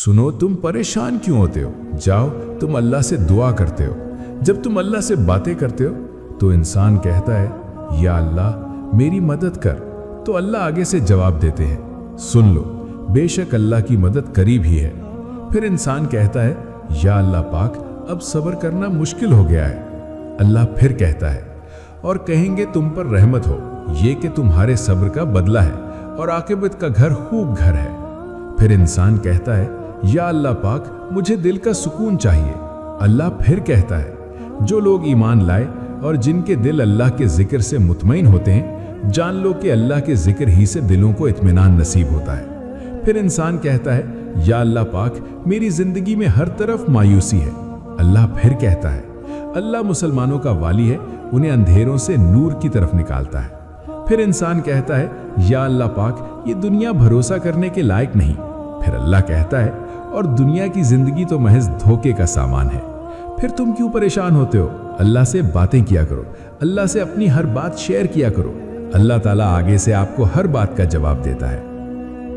सुनो, तुम परेशान क्यों होते हो? जाओ, तुम अल्लाह से दुआ करते हो। जब तुम अल्लाह से बातें करते हो तो इंसान कहता है, या अल्लाह मेरी मदद कर, तो अल्लाह आगे से जवाब देते हैं, सुन लो, बेशक अल्लाह की मदद करीब ही है। फिर इंसान कहता है, या अल्लाह पाक, अब सब्र करना मुश्किल हो गया है। अल्लाह फिर कहता है, और कहेंगे तुम पर रहमत हो, ये कि तुम्हारे सब्र का बदला है और आकिबत का घर खूब घर है। फिर इंसान कहता है, या अल्लाह पाक, मुझे दिल का सुकून चाहिए। अल्लाह फिर कहता है, जो लोग ईमान लाए और जिनके दिल अल्लाह के जिक्र से मुतमईन होते हैं, जान लो कि अल्लाह के जिक्र ही से दिलों को इत्मीनान नसीब होता है। फिर इंसान कहता है, या अल्लाह पाक, मेरी जिंदगी में हर तरफ मायूसी है। अल्लाह फिर कहता है, अल्लाह मुसलमानों का वाली है, उन्हें अंधेरों से नूर की तरफ निकालता है। फिर इंसान कहता है, या अल्लाह पाक, ये दुनिया भरोसा करने के लायक नहीं। फिर अल्लाह कहता है, और दुनिया की जिंदगी तो महज धोखे का सामान है। फिर तुम क्यों परेशान होते हो? अल्लाह से बातें किया करो, अल्लाह से अपनी हर बात शेयर किया करो। अल्लाह ताला आगे से आपको हर बात का जवाब देता है।